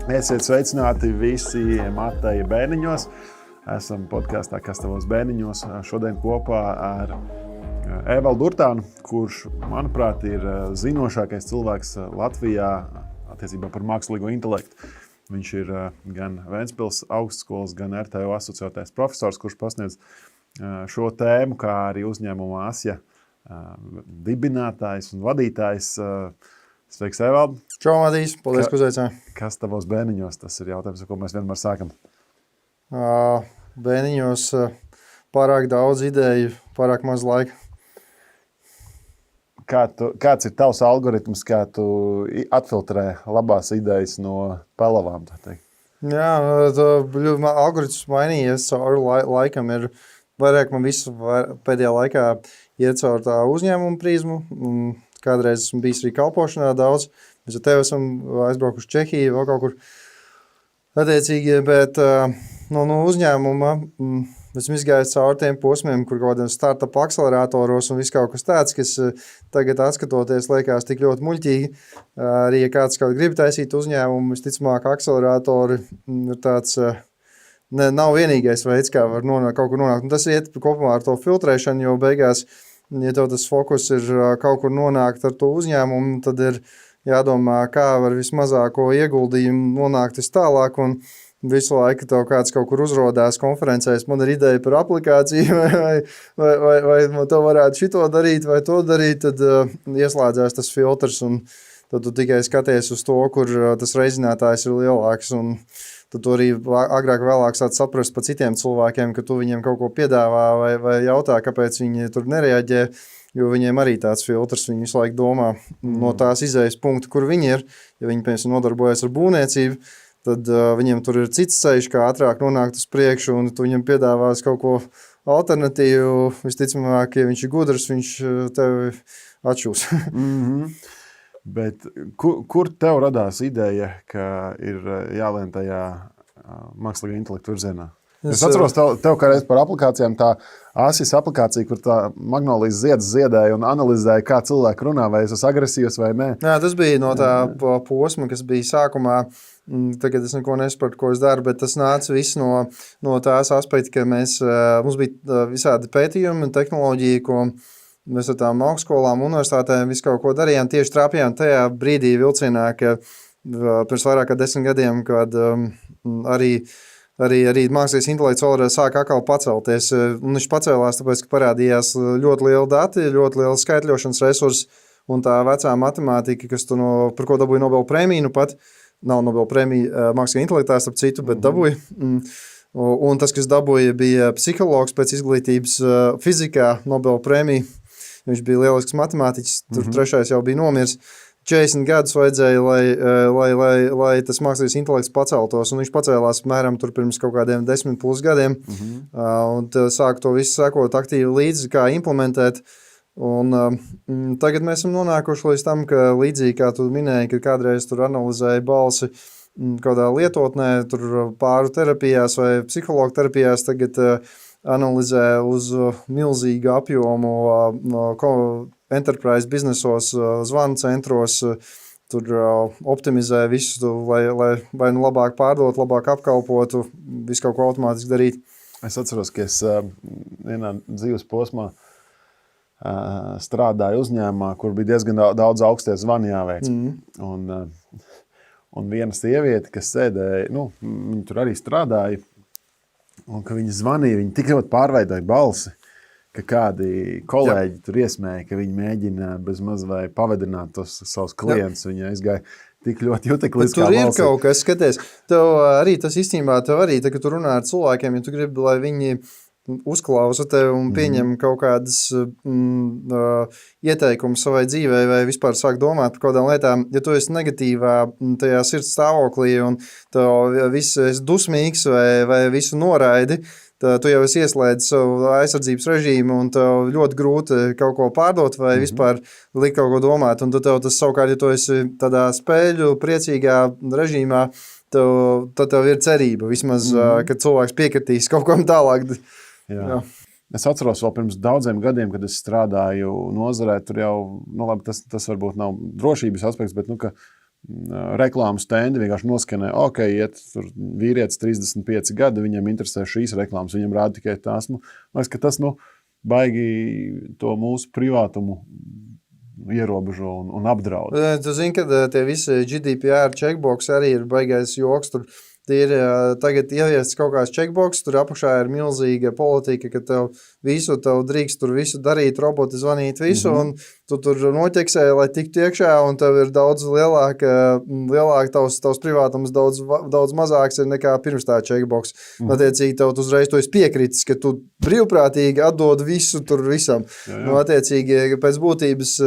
Esiet sveicināti visi Mateja bērniņos. Esam podkāstā Kas tavos bērniņos. Šodien kopā ar Evaldu Urtānu, kurš, manuprāt, ir zinošākais cilvēks Latvijā attiecībā par mākslīgo intelektu. Viņš ir gan Ventspils augstskolas, gan RTO asociētais profesors, kurš pasniedz šo tēmu, kā arī uzņēmuma Asja dibinātājs un vadītājs. Sveiks, Evalda! Čau, Matīs! Paldies, ka uzaicināji! Kas tavos bērniņos? Tas ir jautājums, ar ko mēs vienmēr sākam. Bērniņos pārāk daudz ideju, pārāk maz laika. Kāds ir tavs algoritms, kā tu atfiltrē labās idejas no pelavām? Jā, algoritms mainījies cauri laikam. Ir vairāk man visu pēdējā laikā iet caur tā uzņēmuma prizmu. Kādreiz esmu bijis arī kalpošanā daudz. Mēs ar tevi esam aizbraukuši Čehiju, vēl kaut kur attiecīgi, bet no uzņēmuma esmu izgājis cauri tiem posmiem, kur kaut kādiem startup akceleratoros un viss kaut kas tāds, kas tagad atskatoties liekas tik ļoti muļķīgi. Arī, ja kāds grib taisīt uzņēmumu, visticamāk akceleratori ir tāds, nav vienīgais veids, kā var kaut kur nonākt. Un tas iet kopumā ar to filtrēšanu, jo beigās, ja tev tas fokus ir kaut kur nonākt ar to uzņēmumu, tad ir jādomā, kā var vismazāko ieguldījumu nonākt tālāk, un visu laiku tev kāds kaut kur uzrodās konferencēs, man ir ideja par aplikāciju, vai tev varētu šito darīt, vai to darīt, tad ieslēdzās tas filtrs, un tad tu tikai skaties uz to, kur tas reizinātājs ir lielāks, un tad tu arī agrāk vēlāk sāc saprast pa citiem cilvēkiem, ka tu viņiem kaut ko piedāvā vai jautā, kāpēc viņi tur nereaģē, jo viņiem arī tāds filtrs, viņi visu laiku domā no tās izējas punkta, kur viņi ir. Ja viņi, piemēram, nodarbojas ar būvniecību, tad viņiem tur ir cits ceļš, kā ātrāk nonākt uz priekšu, un tu viņam piedāvās kaut ko alternatīvu. Visticamāk, ja viņš ir gudrs, viņš tevi atšūs. Bet kur tev radās ideja, ka ir jālien tajā mākslīgā intelekta virzienā? Es atceros tev kādreiz par aplikācijām, tā Asijas aplikācija, kur tā magnolijas zieds ziedēja un analizēja, kā cilvēki runā, vai es esmu agresīvs vai nē. Jā, tas bija no tā posma, kas bija sākumā. Tagad es neko nesaprotu, ko es daru, bet tas nāca viss no tās aspekta, ka mums bija visādi pētījumi un tehnoloģija, ko mēs ar tām augstskolām, universitātēm visu kaut ko darījām, tieši trāpījām tajā brīdī vilcienā, ka pirms vairāk kā 10 gadiem, kad arī mākslīgais intelekts vēlreiz sāk atkal pacelties. Un viņš pacēlās, tāpēc, ka parādījās ļoti liela dati, ļoti liela skaitļošanas resursi, un tā vecā matemātika, kas par ko dabūja Nobel prēmiju, nu pat nav Nobel prēmija mākslīgā intelektā, starp citu, bet dabūja. Un tas, kas dabūja, bija psihologs pēc izglītības fizikā Nobel prēmiju. Viņš bija lielisks matemātiķis, tur trešais jau bija nomirs. 40 gadus vajadzēja, lai tas mākslīgais intelekts paceltos, un viņš pacēlās apmēram tur pirms kaut kādiem 10+ gadiem. Un sāku to visu sekot aktīvi līdzi, kā implementēt. Un tagad mēs esam nonākuši līdz tam, ka līdzīgi kā tu minēji, ka kādreiz tur analizēja balsi kādā lietotnē, tur pāru terapijās vai psihologu terapijās, tagad analizē uz milzīgu apjomu enterprise biznesos, zvanu centros, tur optimizē visu, lai labāk pārdot, labāk apkalpotu, visu kaut ko automātiski darīt. Es atceros, ka es vienā dzīves posmā strādāju uzņēmumā, kur bija diezgan daudz augstie zvani jāveic. Un viena sieviete, kas sēdēja, viņa tur arī strādāja, un ka viņi zvanīja, viņi tik ļoti pārveidoja balsi, ka kādi kolēģi tur iesmēja, ka viņi mēģina bez maz vai pavadināt tos savus klientus. Viņi aizgāja tik ļoti jutīgi līdz kā balsi. Tur ir kaut kas, skaties. Tev arī tas īstenībā, tā, ka tu runā ar cilvēkiem, ja tu gribi, lai viņi uzklausa tevi un pieņem kaut kādas ieteikumus savai dzīvei vai vispār sāk domāt par kādām lietām. Ja tu esi negatīvā tajā sirds stāvoklī un tev viss esi dusmīgs vai visu noraidi, tu jau esi ieslēdzis savu aizsardzības režīmu un tev ļoti grūti kaut ko pārdot vai vispār likt kaut ko domāt. Un tev tas savukārt, ja tu esi tādā spēļu priecīgā režīmā, tad tev ir cerība vismaz, ka cilvēks piekritīs kaut kam tālāk. Jā. Es atceros vēl pirms daudziem gadiem, kad es strādāju nozarē, tur jau, labi, tas varbūt nav drošības aspekts, bet, ka reklāmas stendi vienkārši noskanē, ok, iet tur vīrietis 35 gadi, viņam interesē šīs reklāmas, viņam rāda tikai tās. Liekas, ka tas, baigi to mūsu privātumu ierobežo un apdraud. Tu zini, ka tie visi GDPR checkbox arī ir baigais joks. Tur ir tagad ieviests kaut kāds checkbox, tur apakšā ir milzīga politika, ka tev drīkst tur visu darīt, roboti zvanīt visu, un tu tur noķeksē, lai tiktu iekšā, un tev ir daudz lielāk tavs privātums daudz mazāks ir nekā pirms tā checkbox. Attiecīgi, tev uzreiz tu esi piekritis, ka tu brīvprātīgi atdod visu tur visam. Attiecīgi, pēc būtības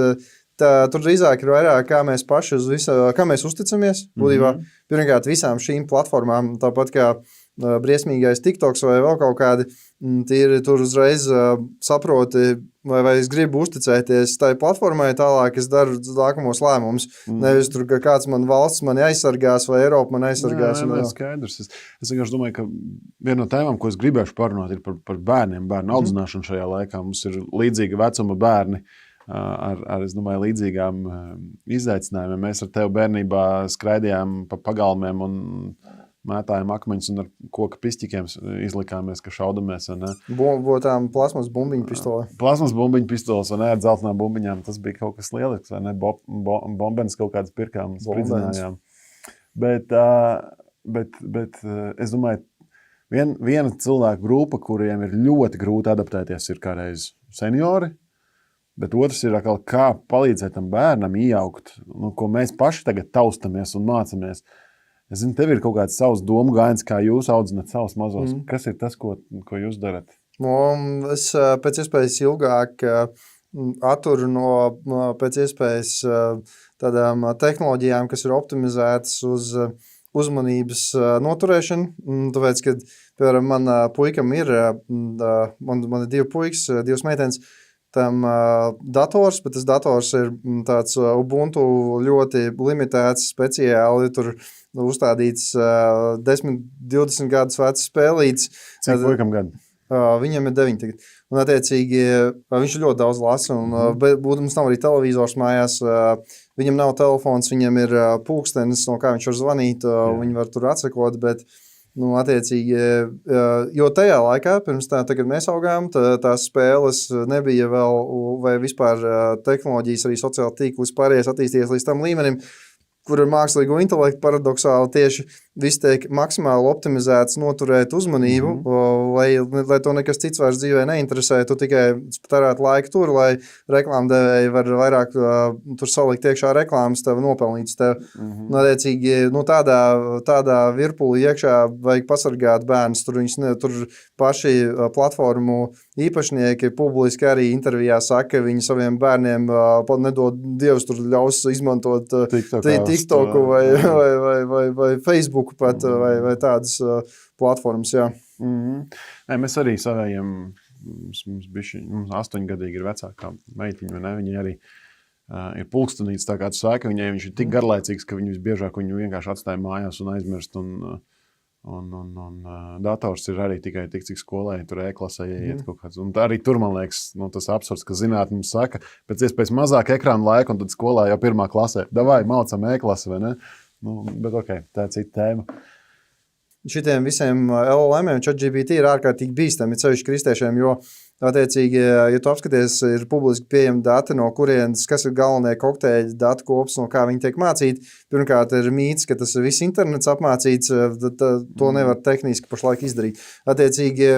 tur drīzāk ir vairāk, kā mēs paši kā mēs uzticamies. Būtībā, pirmkārt, visām šīm platformām, tāpat kā briesmīgais TikToks vai vēl kaut kādi, tur uzreiz saproti, vai es gribu uzticēties tai platformai, tālāk es daru nākamos lēmumus. Nevis tur, ka kāds valsts mani aizsargās vai Eiropa mani aizsargās. Nē, skaidrs. Es vienkārši domāju, ka viena no tēmām, ko es gribēšu parunāt, ir par bērniem, bērnu audzināšanu šajā laikā. Mums ir līdzīga vecuma bērni. Ar es domāju, līdzīgām izaicinājumiem. Mēs ar tevi bērnībā skraidījām pa pagalmiem un mētājām akmeņus un ar koka pistiķiem izlikāmies, ka šaudamies. Tām plasmas bumbiņu pistolē. Plasmas bumbiņu pistoles un ar dzeltenām bumbiņām. Tas bija kaut kas lielisks, vai ne? Bombenes kaut kādas pirkām, spridzinājām. Bet es domāju, viena cilvēku grupa, kuriem ir ļoti grūti adaptēties, ir kādreiz seniori. Bet otrs ir, kā palīdzēt tam bērnam iejaukt, ko mēs paši tagad taustamies un mācamies. Es zinu, tev ir kaut kāds savs domu gājiens, kā jūs audzināt savus mazos. Kas ir tas, ko jūs darat? Es pēc iespējas ilgāk atturu no pēc iespējas tādām tehnoloģijām, kas ir optimizētas uz uzmanības noturēšanu. Tāpēc, kad, piemēram, man puikam ir, man ir 2 puikas, 2 meitenes, tam dators, bet tas dators ir tāds Ubuntu ļoti limitēts, speciāli tur uzstādīts 10-20 gadus vecs spēlīts. Cik puikam gadu? Viņam ir 9 tagad. Un attiecīgi viņš ļoti daudz lasa, un mums nav arī televizors mājās, viņam nav telefons, viņam ir pulkstenis, no kā viņš var zvanīt, viņi var tur atsekot, bet attiecīgi, jo tajā laikā, pirms kad mēs augām, tās spēles nebija vēl, vai vispār tehnoloģijas, arī sociāla tīkli vispārējais attīstījies līdz tam līmenim, kur ar mākslīgo intelektu paradoxāli tieši viss tiek maksimāli optimizēts noturēt uzmanību, lai to nekas cits vairs dzīvē neinteresē, tu tikai tērēt laiku tur, lai reklāmdevēji var vairāk tur salikt iekšā reklāmas tev nopelnītas tev. Attiecīgi, tādā virpulī iekšā vajag pasargāt bērnus, tur paši platformu īpašnieki publiski arī intervijā saka, ka viņi saviem bērniem nedod Dievs tur ļaus izmantot TikToku vai Facebooku pat, vai tādas platformas, jā. Nē, mēs arī savējiem, mums 8-gadīgi ir vecākā meitiņa, vai ne? Viņi arī ir pulkstenīts, tā kā tu sāki, viņš ir tik garlaicīgs, ka viņi visbiežāk viņu vienkārši atstāja mājās un aizmirst, un dators ir arī tikai tik, cik skolē, tur e-klasē ieiet kaut kāds. Un arī tur, man liekas, tas absurds, ka zinātne mums saka, pēc iespējas mazāk ekrāna laika, un tad skolā jau 1. klasē. Davai, mācam e-klasi, vai ne? Bet ok, tā ir cita tēma. Šitiem visiem LLM-iem ChatGPT ir ārkārtīgi bīstami, ceļš kristiešiem, jo attiecīgi, ja tu apskaties, ir publiski pieejami dati, no kurienes, kas ir galvenie kokteļi datu kops, no kā viņi tiek mācīti. Pirmkārt, ir mīts, ka tas ir viss internets apmācīts, to nevar tehniski pašlaik izdarīt. Attiecīgi,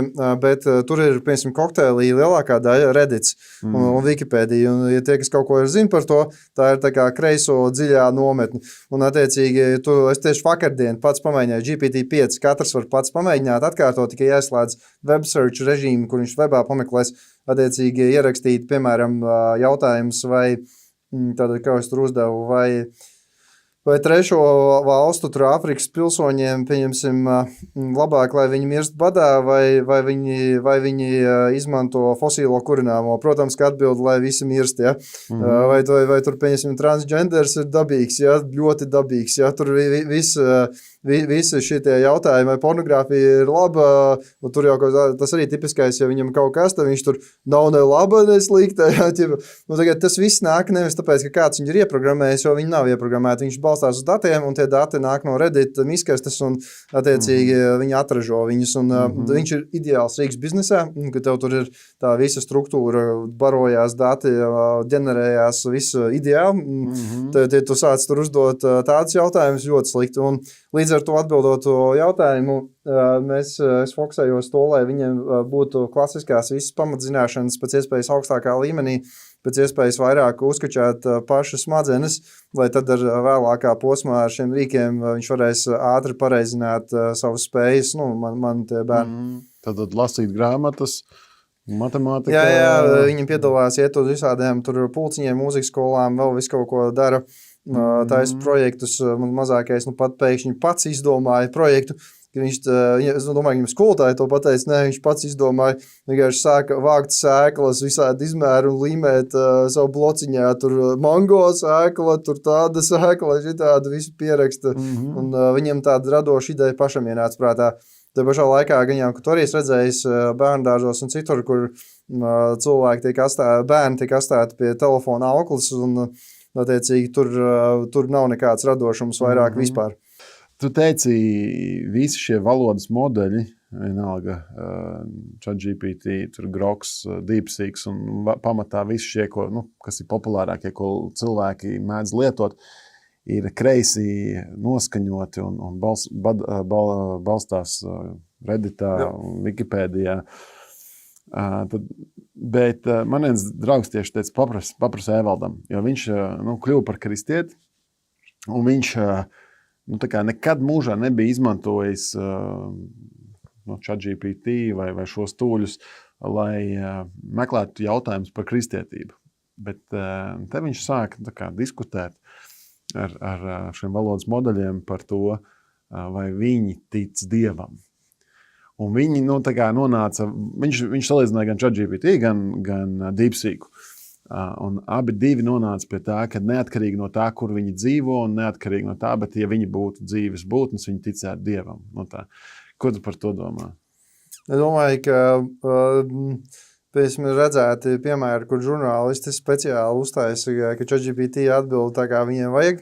bet tur ir, piemēram, kokteļi lielākā daļa Reddits un Wikipēdija. Un, ja tie, kas kaut ko ir zina par to, tā ir tā kā kreiso dziļā nometne. Un, attiecīgi, es tieši vakardien pats pamēģināju GPT-5, katrs var pats pamēģināt atkārtot, tikai jāslēdz web search režīmu, kur viņš webā pameklēs, attiecīgi ierakstīt, piemēram, jautājumus vai tātad, kā es tur uzdevu, vai trešo valstu, tur Āfrikas pilsoņiem, pieņemsim, labāk, lai viņi mirst badā, vai viņi izmanto fosīlo kurināmo. Protams, ka atbild, lai visi mirst, ja? Vai tur, pieņemsim, transgenders ir dabīgs, ja? Ļoti dabīgs, ja? Tur viss visi šie jautājumi, vai pornogrāfija ir laba, un tur jau tas arī tipiskais, ja viņam kaut kas, tad viņš tur nav ne laba, ne slikta. Tagad tas viss nāk nevis tāpēc, ka kāds viņu ir ieprogrammējis, jo viņi nav ieprogrammēti. Viņš balstās uz datiem, un tie dati nāk no Reddit miskastes, un attiecīgi viņi atražo viņus. Un, viņš ir ideāls rīks biznesā, ka tev tur ir tā visa struktūra, barojās dati, ģenerējās visu ideāli. Tad, ja tu sāc tur uzdot tādus jautājumus, ļoti slikti. Un līdz ar to atbildot jautājumu, es fokusējos to, lai viņiem būtu klasiskās visas pamatzināšanas pēc iespējas augstākā līmenī, pēc iespējas vairāk uzkačāt pašas smadzenes, lai tad ar vēlākā posmā ar šiem rīkiem viņš varēs ātri pareizināt savas spējas, man tie bērni. Tad lasīt grāmatas, matemātika. Jā, viņi piedalās, iet uz visādiem tur pulciņiem, mūzikas skolām, vēl visu kaut ko dara. Taisa projektus, mazākais, pat pēkšņi pats izdomāja projektu. Es domāju, viņam skolotāji to pateica, ne, viņš pats izdomāja, vienkārši sāka vākt sēklas, visādi izmēru un līmēt savu blociņā, tur mango sēkla, tur tāda sēkla, šitāda visu pieraksta, un viņam tāda radoša ideja pašam ienāca prātā. Te pašā laikā, gan tu arī redzējis bērndārzos un citur, kur cilvēki bērni tiek atstāti pie telefona auklis, un attiecīgi tur nav nekāds radošums vairāk vispār. Tu teici, visi šie valodas modeļi, vienalga ChatGPT, Groks, DeepSeeks un pamatā visi šie, kas ir populārākie, ko cilvēki mēdz lietot, ir kreisi noskaņoti un balstās Redditā un Wikipēdijā. Bet man viens draugs tieši teica, paprasa Evaldam, jo viņš kļuva par kristieti, un viņš nekad mūžā nebija izmantojis ChatGPT vai šos tūļus, lai meklētu jautājumus par kristietību. Bet te viņš sāka diskutēt ar šiem valodas modeļiem par to, vai viņi tic Dievam. Un viņi nonāca, viņš salīdzināja gan ChatGPT, gan DeepSeeku. Un abi divi nonāca pie tā, ka neatkarīgi no tā, kur viņi dzīvo, un neatkarīgi no tā, bet ja viņi būtu dzīves būtnes, viņi ticētu Dievam. Ko tu par to domā? Es domāju, ka pēc redzēti piemēri, kur žurnālisti speciāli uztaisa, ka ChatGPT atbild tā, kā viņiem vajag.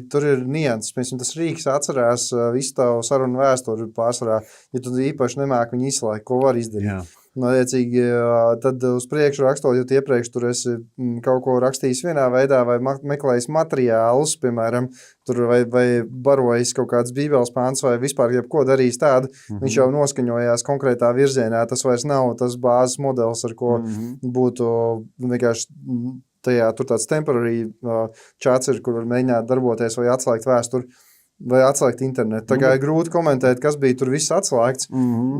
Tur ir nianses. Tas rīks atcerās visu tavu sarunu vēsturi pārsvarā, ja tu īpaši nemāk viņu izslēgt, ko var izdarīt. Jā. Tad uz priekšu rakstot, jo iepriekš tur esi kaut ko rakstījis vienā veidā vai meklējis materiālus, piemēram, tur vai barojis kaut kāds bībeles pāns vai vispār jebko darījis tādu, viņš jau noskaņojās konkrētā virzienā, tas vairs nav tas bāzes modelis, ar ko būtu vienkārši tur tāds temporary čats ir, kur var mēģināt darboties vai atslēgt vēsturi. Vai atslēgt internetu. Tā kā ir grūti komentēt, kas bija tur viss atslēgts.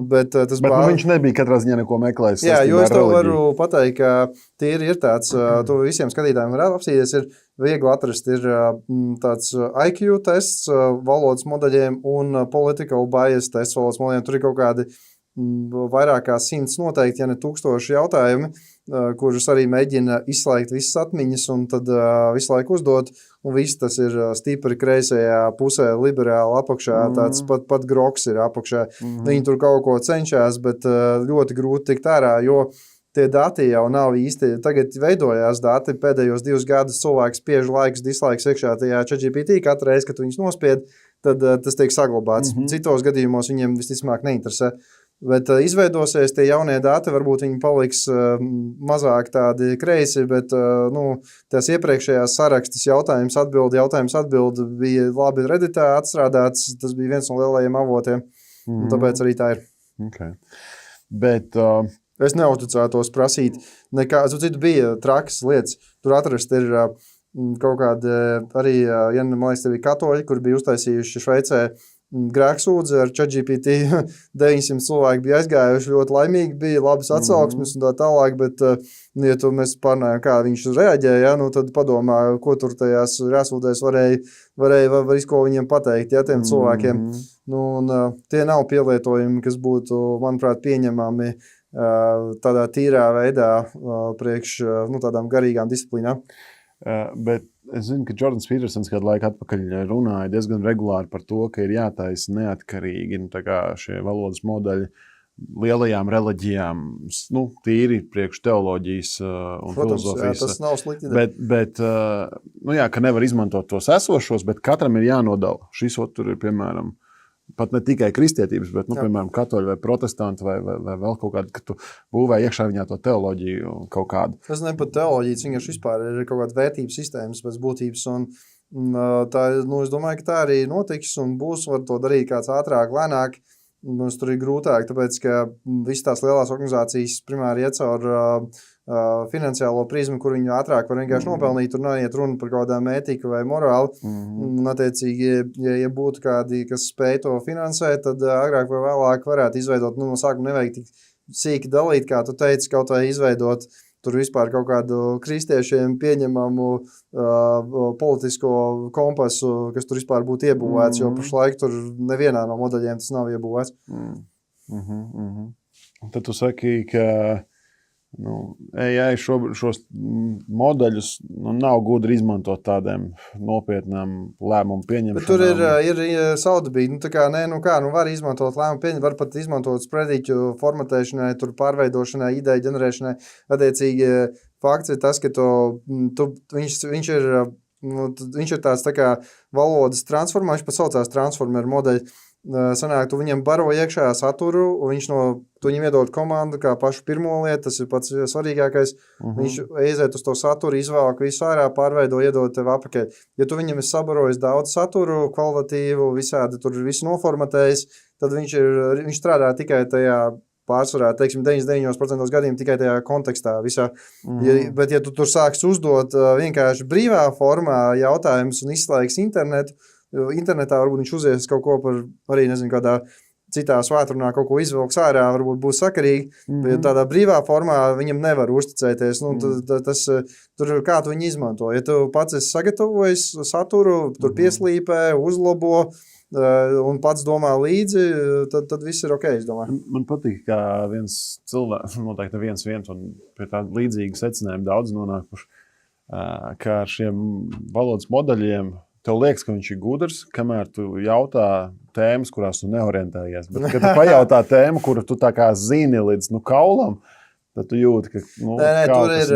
Bet viņš nebija katrā ziņā neko meklējis. Jā, jo es tev varu pateikt, ka tīri ir tāds, to visiem skatītājiem var apsīties, ir viegli atrast, ir tāds IQ tests valodas modeļiem un political bias tests valodas modeļiem. Tur ir kaut kādi vairāk kā 100 noteikti, ja ne 1000 jautājumi, kurus arī mēģina izslēgt visas atmiņas un tad visu laiku uzdot. Un viss tas ir stipri kreisajā pusē, liberāli apakšā, tāds pat Groks ir apakšā. Viņi tur kaut ko cenšas, bet ļoti grūti tikt ārā, jo tie dati jau nav īsti. Tagad veidojās dati, pēdējos 2 gadus cilvēks spiež laiks, dislaiks iekšā tajā ChatGPT, katru reizi, kad viņus nospied, tad tas tiek saglabāts. Citos gadījumos viņiem visticamāk neinteresē. Bet izveidosies tie jaunie dati, varbūt viņi paliks mazāk tādi kreisi, bet tās iepriekšējās sarakstas jautājums atbild bija labi Redditā atstrādāts, tas bija viens no lielajiem avotiem, un tāpēc arī tā ir. Okay. Bet es neuzticētos prasīt nekā, citu bija trakas lietas, tur atrast ir kaut kādi arī, ja man liekas, tev bija katoļi, kur bija uztaisījuši Šveicē grēksūdzi ar ChatGPT, 900 cilvēki bija aizgājuši, ļoti laimīgi bija, labas atsauksmes un tā tālāk, bet, ja tu mēs pārnājām, kā viņš reaģēja, tad padomā, ko tur tajās grēksūdēs varēja visu, ko viņiem pateikt, tiem cilvēkiem. Tie nav pielietojumi, kas būtu, manuprāt, pieņemami tādā tīrā veidā priekš tādām garīgām disciplīnām. Bet es zinu, ka Jordans Petersons kādu laiku atpakaļ runāja diezgan regulāri par to, ka ir jātaisa neatkarīgi šie valodas modeļi lielajām reliģijām, tīri priekš teoloģijas un filozofijas. Jā, tas nav slikti. Bet ka nevar izmantot tos esošos, bet katram ir jānodala. Šis tur ir, piemēram, pat ne tikai kristietības, bet, piemēram, katoļi vai protestanti vai vēl kaut kādu, ka tu būvē iekšā viņā to teoloģiju kaut kādu. Tas ne pat teoloģija, vienkārši vispār ir kaut kāda vērtības sistēmas pēc būtības. Un tā, es domāju, ka tā arī notiks un būs, var to darīt kāds ātrāk, lēnāk. Mums tur ir grūtāk, tāpēc, ka visas tās lielās organizācijas primāri iet caur finansiālo prizmu, kur viņi ātrāk var vienkārši nopelnīt, tur neiet runa par kaut kādām ētiku vai morāli. Un, attiecīgi, ja būtu kādi, kas spēj to finansēt, tad agrāk vai vēlāk varētu izveidot, no sākuma nevajag tik sīki dalīt, kā tu teici, kaut vai izveidot tur vispār kaut kādu kristiešiem pieņemamu politisko kompasu, kas tur vispār būtu iebūvēts, jo pašlaik tur nevienā no modeļiem tas nav iebūvēts. Tad tu saki, ka AI šos modeļus nav gudri izmantot tādiem nopietnām lēmumu pieņemšanām. Bet tur ir saudabīgi. Var izmantot lēmumu pieņemšanu, var pat izmantot sprediķu formatēšanai, tur pārveidošanai, ideju ģenerēšanai. Attiecīgi, fakts ir tas, ka viņš ir tāds tā kā valodas transformā, viņš pat saucās transformer modeļi. Sanāk, tu viņam baro iekšā saturu, un viņš tu viņam iedod komandu kā pašu pirmo lietu, tas ir pats svarīgākais. Viņš aiziet uz to saturu, izvēlk visu ārā, pārveido, iedod tev apakaļ. Ja tu viņam esi sabarojis daudz saturu, kvalitatīvu, visādi tur visu noformatējis, tad viņš strādā tikai tajā pārsvarā, teiksim, 99% gadījumā tikai tajā kontekstā visā. Bet ja tu tur sāks uzdot vienkārši brīvā formā jautājumus un izslēgs internetu, internetā varbūt viņš uzies kaut ko par, arī nezinu, kādā citā svētrunā kaut ko izvilks ārā, varbūt būs sakarīgi, bet tādā brīvā formā viņam nevar uzticēties. Tur kā tu viņu izmanto. Ja tu pats esi sagatavojis saturu, tur pieslīpē, uzlabo un pats domā līdzi, tad viss ir ok, es domāju. Man patīk, kā viens cilvēks, noteikti viens, un pie tāda līdzīga secinājuma daudz nonākuši, kā ar šiem valodas modeļiem. Tev liekas, ka viņš ir gudrs, kamēr tu jautā tēmas, kurās tu neorientējies. Bet, kad tu pajautā tēmu, kuru tu tā kā zini līdz kaulam, tad tu jūti, ka... tur ir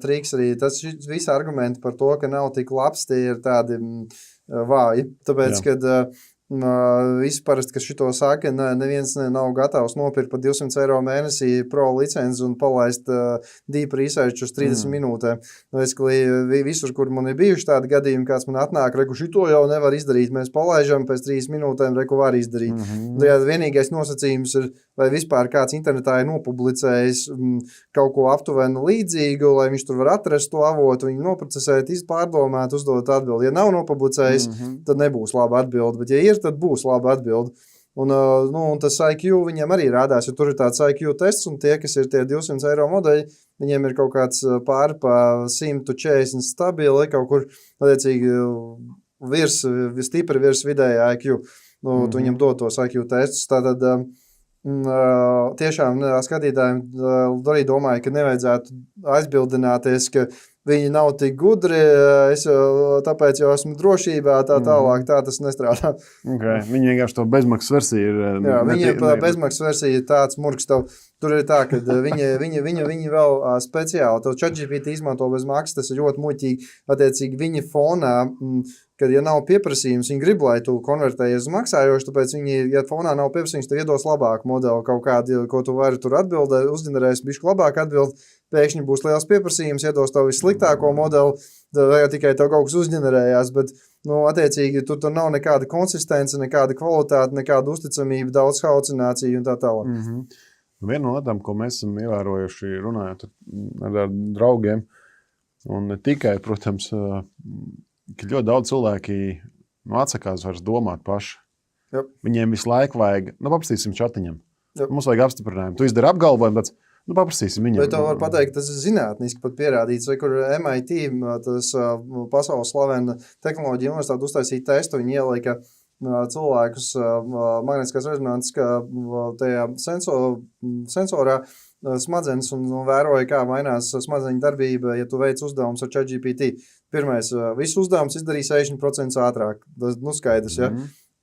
triks arī. Tas visi argumenti par to, ka nav tik labs, tie ir tādi vāji. Tāpēc, kad visi parasti, kas šito saka, neviens nav gatavs nopirkt par 200 eiro mēnesī pro licenci un palaist deep research uz 30 minūtēm. Visur, kur man ir bijuši tādi gadījumi, kāds man atnāk, šito jau nevar izdarīt, mēs palaižam, pēc 30 minūtēm var izdarīt. Vienīgais nosacījums ir, vai vispār kāds internetā ir nopublicējis kaut ko aptuveni līdzīgu, lai viņš tur var atrast to avotu, viņu noprocesēt, pārdomāt, uzdot atbildi. Ja nav nopublicējis, tad nebūs laba atbilde, bet ja ir, tad būs laba atbilde. Un tas IQ viņiem arī rādās, jo tur ir tāds IQ tests, un tie, kas ir tie 200 eiro modeļi, viņiem ir kaut kāds pāri pa 140 stabili, kaut kur, attiecīgi, stipri virs vidējā IQ. Tu viņam dod tos IQ testus, tātad tiešām skatītājiem arī domāju, ka nevajadzētu aizbildināties, ka viņi nav tik gudri, tāpēc jau esmu drošībā, tā tālāk, tā tas nestrādā. Okay. Viņi vienkārši to bezmaksas versiju ir... Jā, viņiem bezmaksas versija ir tāds murgs tev. Tur ir tā, ka viņi vēl speciāli, tev ChatGPT izmanto bez maksas, tas ir ļoti muļķīgi, attiecīgi viņi fonā, kad ja nav pieprasījums, viņi grib, lai tu konvertējies uz maksājošu, tāpēc viņi, ja fonā nav pieprasījums, tev iedos labāku modeli kaut kādu, ko tu vari tur atbildēt, uzģenerēs bišķi labāk atbild, pēkšņi būs liels pieprasījums, iedos tev vissliktāko modeli, vai tikai tev kaut kas uzģenerējās, bet, attiecīgi, tur nav nekāda konsistence, nekāda kvalitāte, nekāda uzticamība, daudz halucināciju un tā tālāk. Viena no lietām, ko mēs esam ievērojuši runājot ar draugiem, un ne tikai, protams, ka ļoti daudz cilvēki atsakās vairs domāt paši. Yep. Viņiem visu laiku vajag, paprastīsim čatiņam. Yep. Mums vajag apstiprinājumu. Tu izdari apgalvojumu, tāds, paprastīsim viņam. Bet to var pateikt, tas ir zinātniski pat pierādīts, vai kur MIT, tas pasaules slavena tehnoloģija universitāte uztaisīja testu, viņi ielika cilvēkus magnetiskās rezonances tajā sensorā, smadzenes un vēroju, kā mainās smadzeņu darbība, ja tu veic uzdevumus ar ChatGPT. Pirmais, visu uzdevums izdarīja 60% ātrāk. Tas, skaidrs, ja?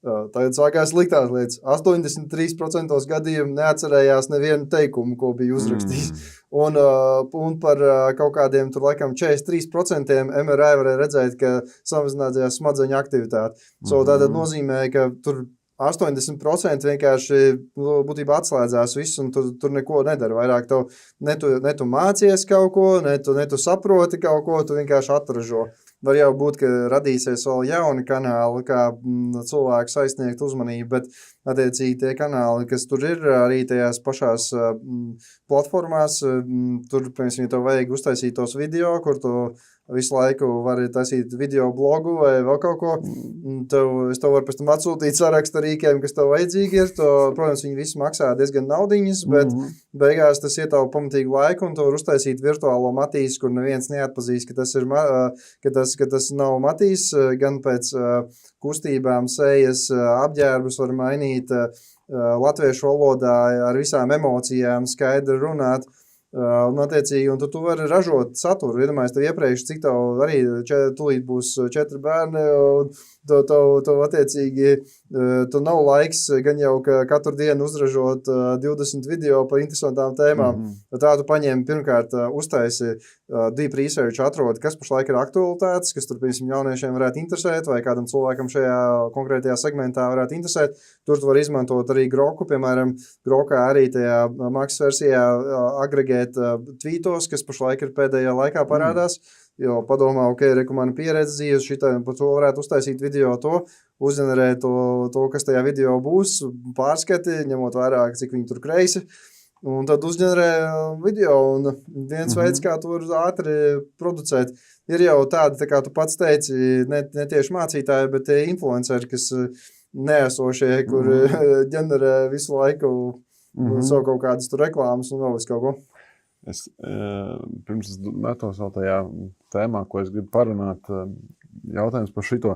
Tagad sākās sliktās lietas. 83% gadījumu neatcerējās nevienu teikumu, ko bija uzrakstījis. Un par kaut kādiem tur laikam 43% MRI varēja redzēt, ka samazinājās smadzeņu aktivitāte. Tātad nozīmē, ka tur 80% vienkārši būtībā atslēdzās viss, un tur neko nedara. Vairāk ne tu mācies kaut ko, ne tu saproti kaut ko, tu vienkārši atražo. Var jau būt, ka radīsies vēl jauni kanāli, kā cilvēku saisniegt uzmanību, bet attiecīgi tie kanāli, kas tur ir arī tajās pašās platformās, tur, piemēram, ja tev vajag uztaisīt tos video, kur tu visu laiku vari taisīt video blogu vai vēl kaut ko, es tev varu pēc tam atsūtīt sarakstu rīkiem, kas tev vajadzīgi ir. Protams, viņi visi maksā diezgan naudiņas, bet beigās tas ietaupa pamatīgu laiku, un tu var uztaisīt virtuālo Matīs, kur neviens neatpazīst, ka tas nav Matīs, gan pēc kustībām sejas apģērbus var mainīt latviešu valodā ar visām emocijām, skaidri runāt. Un tu vari ražot saturu. Iedomājies, tev iepriekš, cik tev arī tūlīt būs 4 bērni, un tev attiecīgi tu nav laiks gan jau katru dienu uzražot 20 video par interesantām tēmām. Tā tu paņem pirmkārt uztaisi deep research, atrod, kas pašlaik ir aktualitātes, kas tur, piemēram, jauniešiem varētu interesēt, vai kādam cilvēkam šajā konkrētajā segmentā varētu interesēt. Tur tu var izmantot arī Groku, piemēram, Grokā arī tajā maksas versijā agregēt tvītos, kas pašlaik ir pēdējā laikā parādās. Jo padomā, reku mana pieredze dzīves, par to varētu uztaisīt video uzģenerēt to, kas tajā video būs, pārskati, ņemot vairāk, cik viņi tur kreisi. Un tad uzģenerē video, un viens veids, kā to var ātri producēt, ir jau tādi, tā kā tu pats teici, ne tieši mācītāji, bet tie influenceri, kas neesošie, kur ģenerē visu laiku savu kaut kādas tur reklāmas un vēl visu kaut ko. Pirms es metos vēl tajā tēmā, ko es gribu parunāt, jautājums par šito.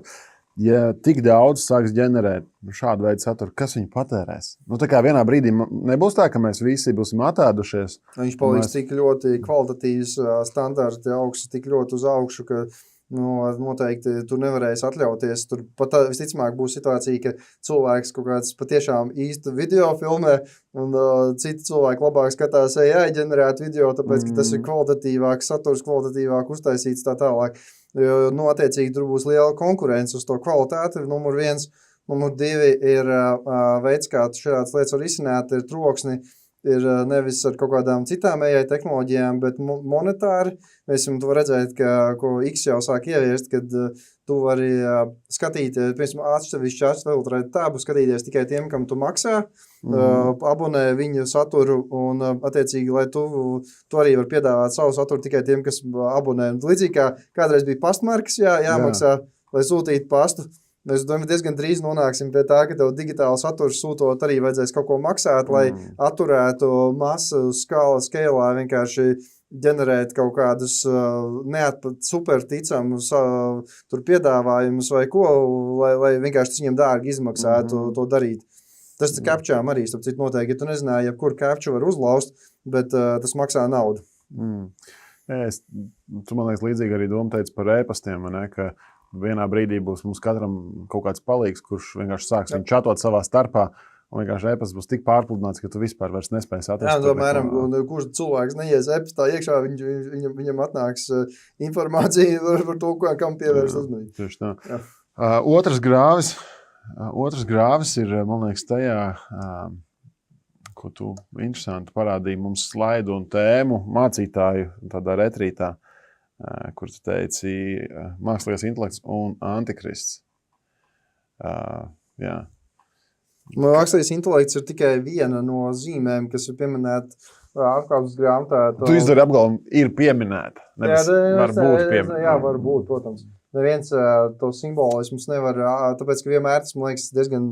Ja tik daudz sāks ģenerēt šādu veidu saturu, kas viņu patērēs? Tā kā vienā brīdī nebūs tā, ka mēs visi būsim atēdušies. Viņš paliks tik ļoti kvalitatīvs, standarti augsts, tik ļoti uz augšu, ka noteikti tu nevarēsi atļauties. Tur pat visticamāk būs situācija, ka cilvēks kaut kāds patiešām īstu video filmē, un citi cilvēki labāk skatās AI ģenerēt video, tāpēc, ka tas ir kvalitatīvāk, saturs kvalitatīvāk uztaisīts tā tālāk. Jo, attiecīgi, tur būs liela konkurence uz to kvalitāti. Numur 1, numur 2 ir veids, kā šādas lietas var izsināt, ir troksni, ir nevis ar kaut kādām citām AI tehnoloģijām, bet monetāri. Mēs tu var redzēt, ko X jau sāk ieviest, kad tu vari skatīties, piemēram, atsevišķi filtrēt tābu, skatīties tikai tiem, kam tu maksā, abonē viņu saturu, un attiecīgi, lai tu arī var piedāvāt savu saturu tikai tiem, kas abonē. Līdzīgi kā kādreiz bija pastmarkas jāmaksā, lai sūtītu pastu. Mēs diezgan drīz nonāksim pie tā, ka tev digitāli saturs sūtot arī vajadzēs kaut ko maksāt, lai atturētu masu skalā vienkārši ģenerēt kaut kādus super ticamus tur piedāvājumus vai ko, lai vienkārši tas viņiem dārgi izmaksētu to darīt. Tas captchām arī, starp citu noteikti, ja tu nezināji, jebkur captcha var uzlaust, bet tas maksā naudu. Tu man liekas līdzīgi arī doma teica par e-pastiem, ka vienā brīdī būs mums katram kaut kāds palīgs, kurš vienkārši sāks viņu čatot savā starpā, un vienkārši e-pasts būs tik pārpludināts, ka tu vispār vairs nespēsi atrast. Tomēr, kurš cilvēks neies e-pastā iekšā, viņam atnāks informācija par to, kam pievērst uzmanību. Tieši tā. Otrs grāvis ir, man liekas, tajā, ko tu interesanti parādīji mums slaidu un tēmu mācītāju tādā retrītā, kur tu teici mākslīgais intelekts un antikrists. Jā. Mākslīgais intelekts ir tikai viena no zīmēm, kas ir pieminēta apkalpes grāmatā. Tu izdari apgalvumu, ir pieminēta. Var būt pieminēta. Jā, var būt, protams. Neviens to simbolismus nevar, tāpēc, ka vienmēr tas, man liekas, diezgan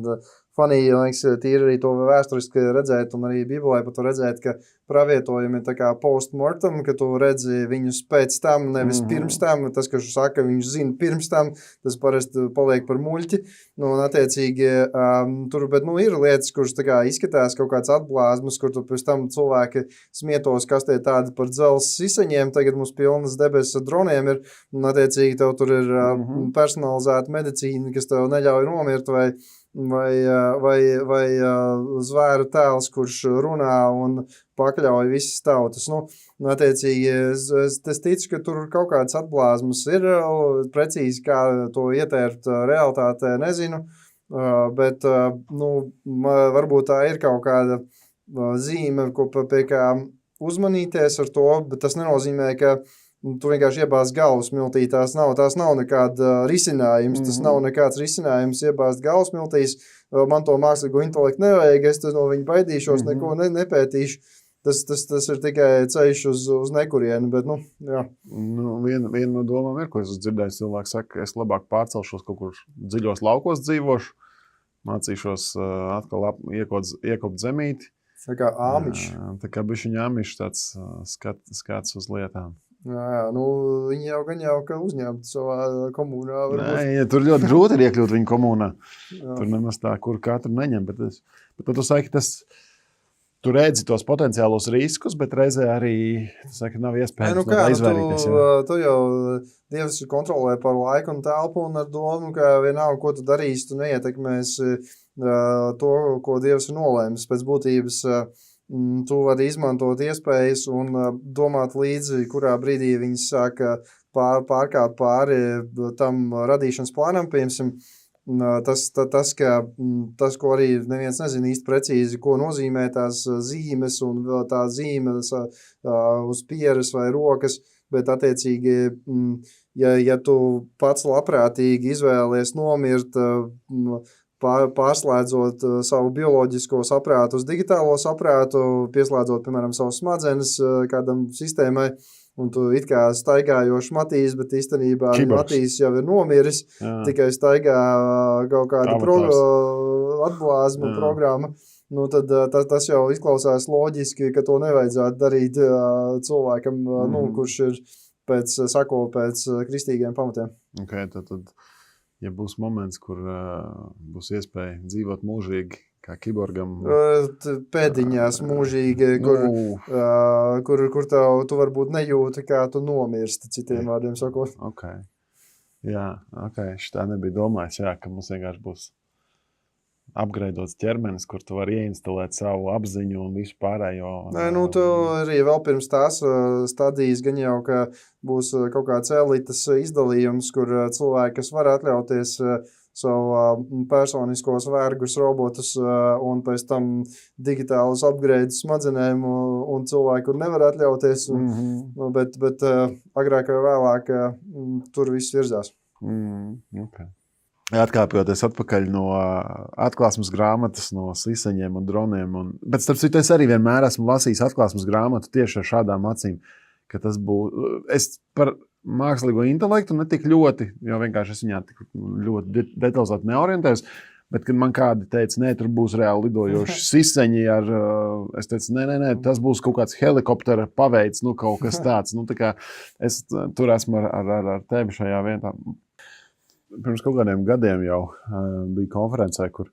fanīgi, liekas, tīri arī to vēsturiski redzēt, un arī Bībelē pat redzēt, ka pravietojumi tā kā post-mortem, ka tu redzi viņus pēc tam, nevis pirms tam. Tas, ka saka, viņus zina pirms tam, tas parasti paliek par muļķi. Nu, un attiecīgi, tur, bet, ir lietas, kuras tā kā izskatās kaut kāds atblāzmas, kur tu pēc tam cilvēki smietos, kas tie tādi par dzelzs sisaņiem, tagad mums pilnas debesis ar droniem ir, un attiecīgi tev tur ir personalizēta medicīna, kas tev neļauj nomirt, vai zvēru tēls, kurš runā un pakļauj visas tautas. Nu, attiecīgi, es ticu, ka tur kaut kāds atblāzmas ir, precīzi kā to ietērt realitātē, nezinu, bet, varbūt tā ir kaut kāda zīme, ko pie kā uzmanīties ar to, bet tas nenozīmē, ka tu vienkārši iebāzt galvas miltī, tās nav nekāda risinājums, tas nav nekāds risinājums iebāzt galvas miltīs, man to mākslīgo intelektu nevajag, es no viņa baidīšos, neko nepētīšu, tas ir tikai ceļš uz nekurienu, bet, jā. Viena no domām ir, ko es dzirdēju, cilvēki saka, es labāk pārcelšos kaut kur dziļos laukos dzīvošu, mācīšos atkal iekopt zemīti. Tā kā āmiši. Tā kā bišķiņ āmiši tāds skats uz lietām. Jā, viņi jau ka uzņemtu savā komunā. Nē, tur ļoti grūti ir iekļūt viņu komunā. Tur nemaz tā, kur katru neņem. Bet tu saki, tu redzi tos potenciālos riskus, bet reizē arī nav iespējams izvairīties. Tu jau Dievs kontrolē par laiku un telpu un ar domu, ka vienalga, ko tu darīsi, tu neietekmēsi to, ko Dievs ir nolēmis. Pēc būtības tu vari izmantot iespējas un domāt līdzi, kurā brīdī viņas sāk pārkāpt pāri tam radīšanas plānam, piemēram, tas, ko arī neviens nezina īsti precīzi, ko nozīmē tās zīmes un tā zīme uz pieres vai rokas, bet attiecīgi, ja tu pats labprātīgi izvēlies nomirt, pārslēdzot savu bioloģisko saprātu uz digitālo saprātu, pieslēdzot, piemēram, savus smadzenes kādam sistēmai, un tu it kā staigājoši Matīs, bet īstenībā Matīs jau ir nomiris, tikai staigā kaut kāda atblāzma programma. Tad tas jau izklausās loģiski, ka to nevajadzētu darīt cilvēkam, kurš ir sako pēc kristīgiem pamatiem. Okay, tad ja būs moments, kur būs iespēja dzīvot mūžīgi, kā kiborgam? Pēdiņās mūžīgi, kur tu varbūt nejūti, kā tu nomirsti, citiem vārdiem sakot. Okay. Jā, šitā nebija domājis, ka mums vienkārši būs apgraidots ķermenis, kur tu vari ieinstalēt savu apziņu un visu pārējo. Tu arī vēl pirms tās stadijas gan jau, ka būs kaut kāds elites izdalījums, kur cilvēki, kas var atļauties savu personiskos vergus robotus un pēc tam digitālus upgrades smadzenēm un cilvēki, kur nevar atļauties, bet agrāk vai vēlāk tur viss virzās. Okay. Atkāpjoties atpakaļ no atklāsmes grāmatas, no sisaņiem un droniem. Bet starp citu, es arī vienmēr esmu lasījis atklāsmes grāmatu tieši ar šādām acīm, ka tas būtu. Es par mākslīgo intelektu ne tik ļoti, jo vienkārši es viņā tik ļoti detalizēti neorientējos, bet kad man kādi teica, nē, tur būs reāli lidojoši sisaņi es teicu, nē, tas būs kaut kāds helikoptera paveids, kaut kas tāds. Tā kā es tur esmu ar tevi šajā vietā. Pirms kaut kādiem gadiem jau bija konferencē, kur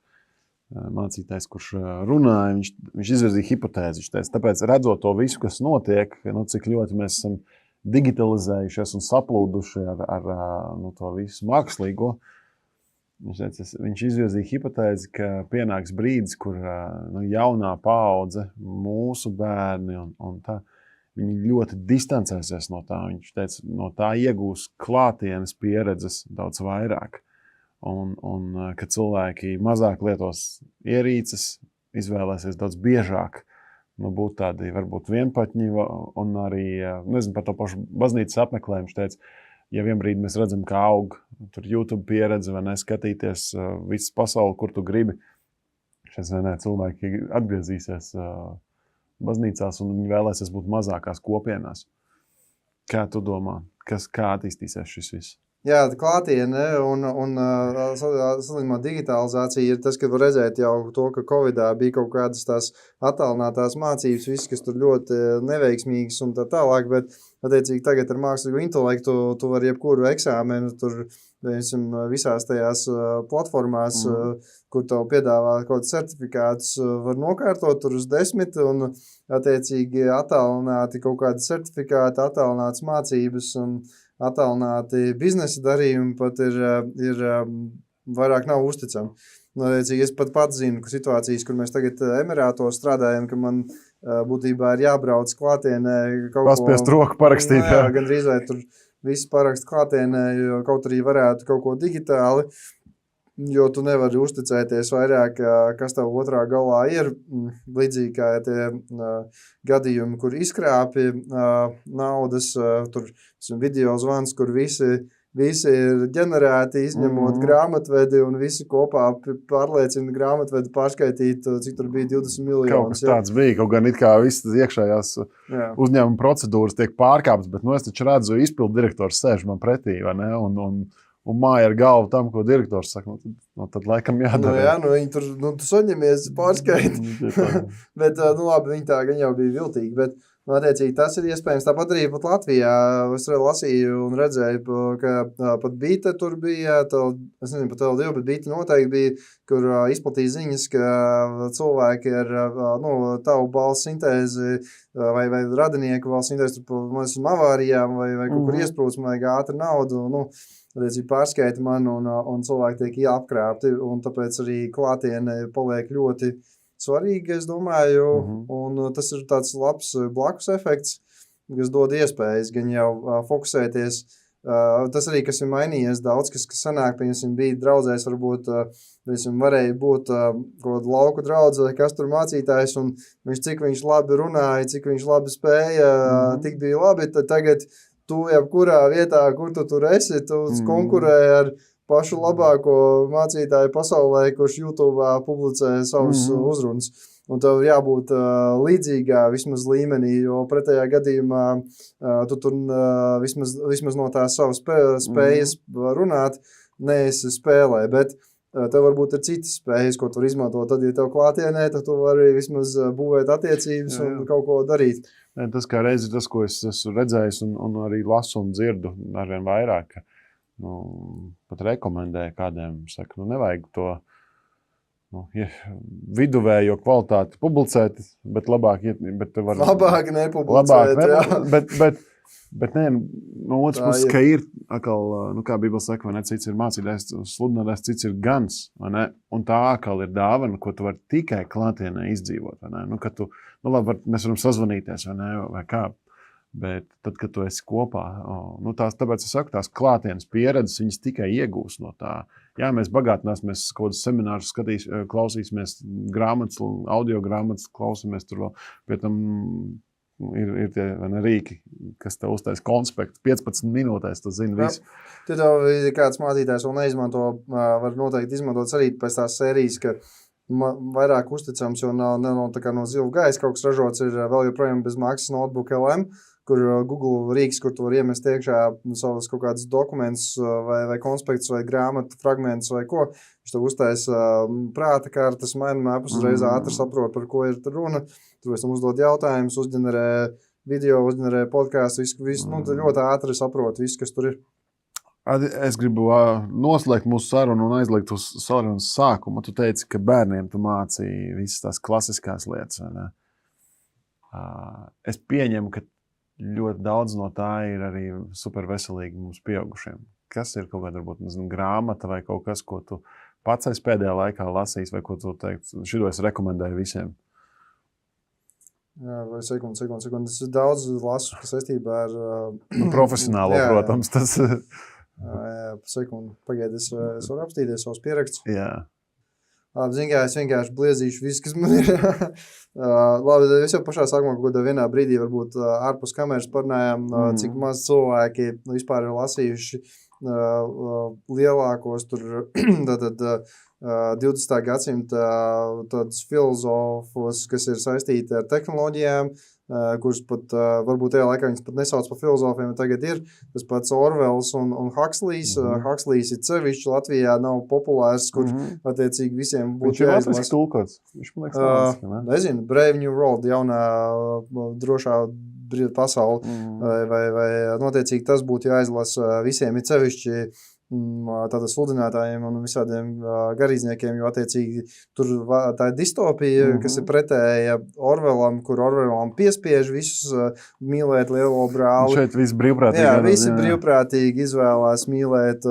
mācītājs, kurš runāja, viņš izvirzīja hipotēzi. Viņš teica, tāpēc redzot to visu, kas notiek, cik ļoti mēs esam digitalizējušies un saplūduši ar to visu mākslīgo. Viņš izvirzīja hipotēzi, ka pienāks brīdis, kur jaunā paudze, mūsu bērni un tā, viņi ļoti distancēsies no tā. Viņš teica, no tā iegūs klātienes pieredzes daudz vairāk. Un ka cilvēki mazāk lietos ierīces, izvēlēsies daudz biežāk. Būt tādi varbūt vienpatņi un arī, nezinu, par to pašu baznīcas apmeklējumu. Viņš teica, ja vienbrīd mēs redzam, kā aug tur YouTube pieredze vai neskatīties visu pasauli, kur tu gribi, cilvēki atgriezīsies baznīcās un viņi vēlēsies būt mazākās kopienās. Kā tu domā? Kā attīstīsies šis viss? Jā, tā klātiene un salīdzinājumā digitalizācija ir tas, ka var redzēt jau to, ka Covidā bija kaut kādas tās attālinātās mācības, viss, kas tur ļoti neveiksmīgas un tā tālāk, bet attiecīgi tagad ar mākslīgo intelektu tu vari jebkuru eksāmenu tur visās tajās platformās, kur tev piedāvā kaut kāds certifikāts, var nokārtot tur uz 10 un attiecīgi attālināti kaut kādi certifikāti, attālinātas mācības un attālināti biznesa darījumi pat ir vairāk nav uzticami. Es pat zinu, ka situācijas, kur mēs tagad Emirātos strādājam, ka man būtībā ir jābrauc klātienē kaut ko... Paspiest roku parakstīt. Jā, gandrīz vai tur viss parakst klātienē, jo kaut arī varētu kaut ko digitāli, jo tu nevari uzticēties vairāk, kas tev otrā galā ir. Līdzīgi kā tie gadījumi, kur izkrāpja naudas, tur video zvans, kur visi ir ģenerēti, izņemot grāmatvedi un visi kopā pārliecina grāmatvedi pārskaitīt, cik tur bija 20 miljonus. Kaut kas tāds bija, kaut gan it kā viss iekšējās uzņēmuma procedūras tiek pārkāptas, bet es taču redzu, izpildu direktors sēž man pretī, vai ne? Un māja ar galvu tam, ko direktors saka, tad laikam jādara. Viņi tur, tu saņemies pārskaiti, bet, labi, viņi tā gan jau bija viltīgi, bet, attiecīgi, tas ir iespējams. Tāpat arī pat Latvijā es lasīju un redzēju, ka pat Bīta tur bija, es nezinu, pat L2, bet Bīta noteikti bija, kur izplatīja ziņas, ka cilvēki ar tavu balss sintēzi vai radinieku balss sintēzi tur avārijām vai kaut kur iesprūst, man vajag ātri naudu, pārskaita man un cilvēki tiek apkrāpti, un tāpēc arī klātiene paliek ļoti svarīgi, es domāju, un tas ir tāds labs blakus efekts, kas dod iespējas gan jau fokusēties. Tas arī, kas ir mainījies daudz, kas sanāk, piemēram, bija draudzēs, varbūt varēja būt kaut kāda lauku draudze, kas tur mācītājs, un cik viņš labi runāja, cik viņš labi spēja, tik bija labi, tad tagad tu jebkurā vietā, kur tu tur esi, tu konkurē ar pašu labāko mācītāju pasaulē, kurš YouTube publicē savus uzrunas. Un tev ir jābūt līdzīgā vismaz līmenī, jo pretējā gadījumā tu tur vismaz no tās savas spējas runāt, neesi spēlē, bet tev varbūt ir citas spējas, ko tu var izmantot. Tad, ja tev klātienē, tad tu vari vismaz būvēt attiecības un kaut ko darīt. Tas kā reiz ir tas, ko es esmu redzējis un arī lasu un dzirdu arvien vairāk. Pat rekomendēju kādiem, saka, nevajag to viduvējo kvalitāti publicēt, bet labāk nepublicēt, bet nē, no otras puses, ka ir atkal, kā Bībele saka, vai ne, cits ir mācītājs, sludinātājs, cits ir gans, vai ne, un tā atkal ir dāvana, ko tu vari tikai klātienē izdzīvot, vai ne, kad tu, labi, mēs varam sazvanīties, vai ne, vai kā, bet tad, kad tu esi kopā, tāpēc es saku, tās klātienes pieredzes, viņas tikai iegūs no tā. Jā, mēs bagātināsimies, kaut kādus seminārus klausīsimies, grāmatas, audio grāmatas klausīsimies tur vēl, pie tam ir tie rīki, kas tev uztais konspektu 15 minūtēs, tu zini visu. Tad tev kāds mācītājs vēl neizmanto, var noteikti izmantot arī pēc tās sērijas, ka vairāk uzticams, jo nav tā kā no zila gaisa kaut kas ražots, ir vēl joprojām bez maksas Notebook LM, kur Google rīks, kur tu var iemest iekšā savus kaut kādus dokumentus vai konspektus vai grāmatu fragmentus vai ko. Viņš tev uztaisa prāta kartas, mindmaps, uzreiz ātri saprot, par ko ir runa. Tur esam uzdod jautājumus, uzģenerē video, uzģenerē podcastu, visu ļoti ātri saprot visu, kas tur ir. Es gribu noslēgt mūsu sarunu un aizliegt uz sarunas sākumu. Tu teici, ka bērniem tu mācīji visas tās klasiskās lietas. Es pieņemu, ka ļoti daudz no tā ir arī super veselīgi mums pieaugušiem. Kas ir kaut kāda, varbūt, grāmata vai kaut kas, ko tu pats esi pēdējā laikā lasījis, vai ko tu teikt, šito es rekomendēju visiem? Jā, vai sekundi. Es daudz lasu, kas saistībā ar... profesionālo, protams, tas... Sekundi, pagaidi, es varu apstīties savus pierakstus. Jā. Labi, es vienkārši bliezīšu visu, kas man ir. Labi, es jau pašā sākumā kaut kādā vienā brīdī varbūt ārpus kameras parunājām, cik maz cilvēki vispār ir lasījuši lielākos tur, 20. gadsimta tādus filozofus, kas ir saistīti ar tehnoloģijām, kurus pat varbūt tajā laikā viņas pat nesauc par filozofiem, tagad ir tas pats Orwells un Huxleys. Huxleys ir sevišķi Latvijā nav populārs, kur attiecīgi visiem būtu jāizlas. Viņš ir tulkots. Viņš man liekas, ne? Nezinu, Brave New World, jaunā drošā pasauli, vai notiecīgi tas būtu jāizlasa visiem, ir sevišķi tātad sludinātājiem un visādiem garīdzniekiem, jo attiecīgi tur tā ir distopija, kas ir pretēja Orwellam, kur Orwellam piespiež visus mīlēt lielo brāli. Šeit visi brīvprātīgi. Jā, visi brīvprātīgi izvēlās mīlēt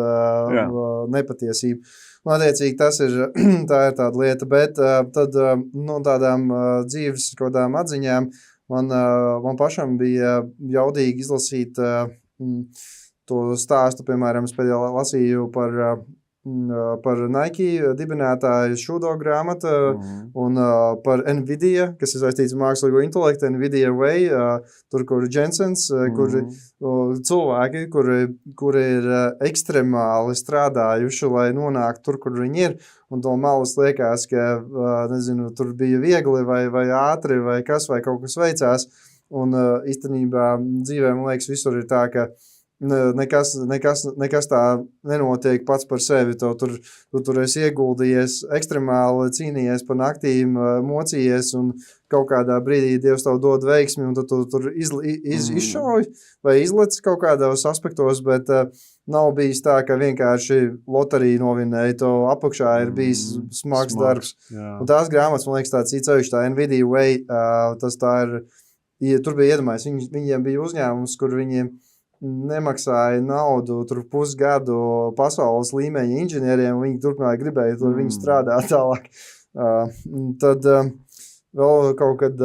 nepatiesību. Un attiecīgi tā ir tāda lieta, bet tad no tādām dzīves kādām atziņām man pašam bija jaudīgi izlasīt to stāstu, piemēram, es pēdējā lasīju par Nike dibinātāju Šūdo grāmatu un par Nvidia, kas ir saistīts ar mākslīgo intelektu, Nvidia Way, tur, kur Jensens, kur cilvēki, kuri ir ekstremāli strādājuši, lai nonāktu tur, kur viņi ir, un to malas liekas, ka, nezinu, tur bija viegli vai ātri vai kaut kas veicās, un īstenībā dzīvē, man liekas, visur ir tā, ka nekas tā nenotiek pats par sevi. Tur esi ieguldījies, ekstremāli cīnījies par naktīm, mocījies un kaut kādā brīdī Dievs tev dod veiksmi un tu tur izšauj vai izlec kaut kādos aspektos, bet nav bijis tā, ka vienkārši loterija novinēja, to apakšā ir bijis smags darbs. Jā. Un tās grāmatas, man liekas, tāds īcevišķi, tā Nvidia Way, tas tā ir, tur bija iedomājies, viņiem bija uzņēmums, kur viņiem nemaksāja naudu tur pusgadu pasaules līmeņa inženieriem, viņi turpināja gribēja, lai viņi strādā tālāk. Tad vēl kaut kad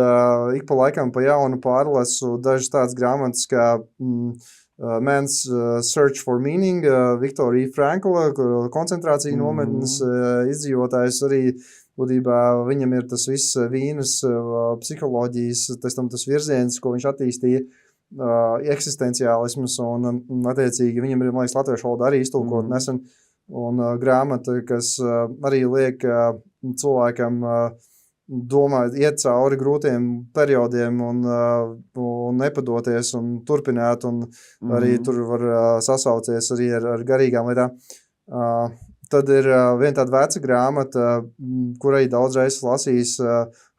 ik pa laikam pa jaunu pārlasu dažas tādas grāmatas kā Man's Search for Meaning, Viktora E. Frankla, koncentrācija nometnes izdzīvotājs arī būtībā viņam ir tas viss vīnas psiholoģijas, tas virziens, ko viņš attīstīja, eksistenciālisms un attiecīgi viņam ir, man liekas, latviešu valodā arī iztulkot nesen un grāmata, kas arī liek cilvēkam domāt, iet cauri grūtiem periodiem un nepadoties un turpināt un arī tur var sasaucies arī ar garīgām lietām. Tad ir viena tāda veca grāmata, kurai daudzreiz lasījis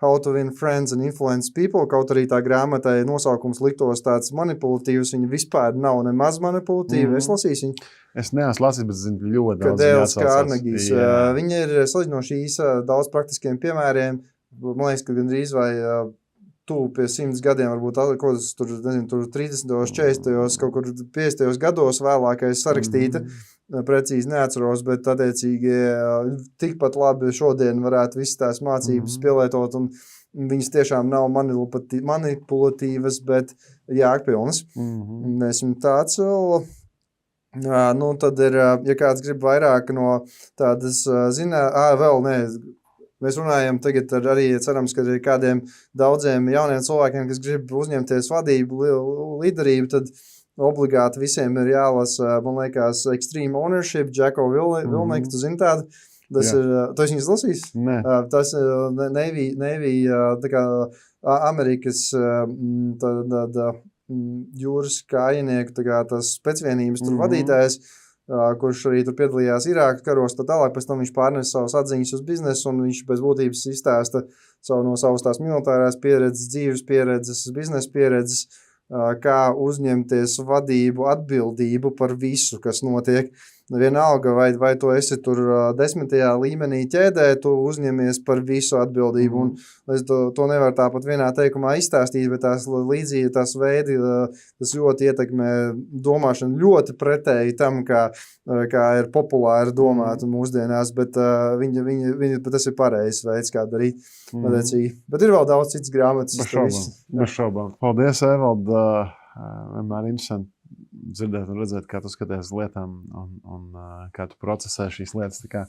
How to Win Friends and Influence People, kaut arī tā grāmatai nosaukums liktos tāds manipulatīvs, viņa vispār nav nemaz manipulatīva. Es lasīju viņu. Es neesmu lasījis, bet zinu ļoti daudz. Dēls Kārnegijs. Viņa ir salīdzinoši īsa, daudz praktiskiem piemēriem. Man liekas, ka gandrīz vai tuvu pie 100 gadiem, varbūt kaut kas tur 30, 40, kaut kur 50 gados vēlākais sarakstīta. Precīzi neatceros, bet attiecīgi tikpat labi šodien varētu visas tās mācības pielietot, un viņas tiešām nav manipulatīvas, bet jēgpilnas. Esmu tāds vēl. Nu, tad ir, ja kāds grib vairāk no tādas, mēs runājam tagad arī, cerams, ka ir kādiem daudziem jauniem cilvēkiem, kas grib uzņemties vadību, līderību, tad obligāti visiem ir jālasa, man liekas, Extreme Ownership, Jacko Willink, tu zini tādu? Tas ir, tu esi viņas lasījis? Nē. Tas Navy, tā kā Amerikas jūras kājinieku, tā kā tas specvienības tur vadītājs, kurš arī tur piedalījās Irākas karos, tad tālāk pēc tam viņš pārnes savas atziņas uz biznesu, un viņš pēc būtības izstāsta no savas tās militārās pieredzes, dzīves pieredzes, biznesa pieredzes, kā uzņemties vadību, atbildību par visu, kas notiek. Vienalga, vai tu esi tur 10. līmenī ķēdē, tu uzņemies par visu atbildību. Un to nevar tāpat vienā teikumā izstāstīt, bet tās līdzīgi, tās veidi, tas ļoti ietekmē domāšanu ļoti pretēji tam, kā ir populāri domāt mūsdienās, bet tas ir pareizs veids, kā darīt. Bet ir vēl daudz citas grāmatas. Bez šaubām. Paldies, Evald. Vienmēr interesanti dzirdēt un redzēt, kā tu skaties lietām un kā tu procesē šīs lietas. Tā kā,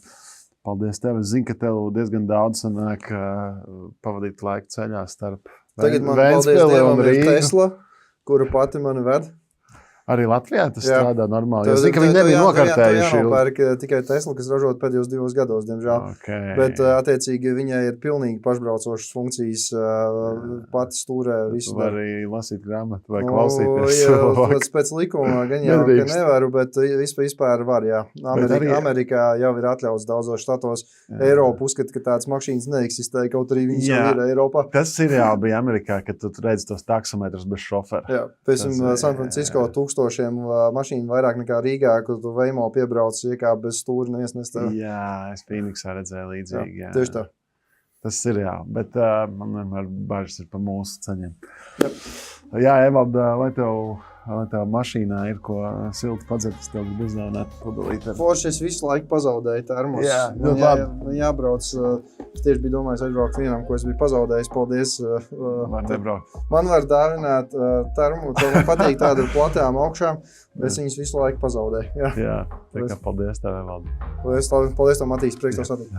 paldies tev. Es zinu, ka tev diezgan daudz sanāk pavadīt laiku ceļā starp Tagad man paldies Dievam ir Tesla, kura pati mani ved. Arī Latvijā tas Jā. strādā normāli. Es zinu, ka viņi nebija nokartējuši. Tā jānopērk tikai Tesla, kas ražot pēdējos 2 gados, diemžēl. Okay. Bet, attiecīgi, viņai ir pilnīgi pašbraucošas funkcijas, pati stūrē, visu. Var arī lasīt grāmatu vai klausīties. Jā, pēc likuma gan jau, ka nevaru, bet vispār var, jā. Amerikā jau ir atļauts daudzos štatos. Eiropa uzskata, ka tādas mašīnas neeksistē, kaut arī viņas jau ir Eiropā. Tas ir jau bija Amerikā, kad tu redzi tos taksometrus bez šofera. Jā, piemēram, San Francisco tūkstošiem mašīnu vairāk nekā Rīgā, kur tu Veimo piebrauc, iekāp bez stūri, nevies nestev. Jā, es Phoenixā redzēju līdzīgi. Jā. Tieši tā. Tas ir jā, bet man vienmēr bažas ir par mūsu ceļiem. Jā, Evald, vai tev mašīnā ir ko siltu padzert, es tev gribu uzdāvināt padalīt ar... Forši es visu laiku pazaudēju termos. Jā, man jābrauc, es tieši biju domājis aizbraukt vienam, ko es biju pazaudējis, paldies. Var nebraukt. Man var dāvināt termu, tev man patīk tādu ar platām augšām, bet es viņus visu laiku pazaudēju. Jā, tā kā paldies tev, Evald. Paldies tev, Matīs, prieks tev satikt.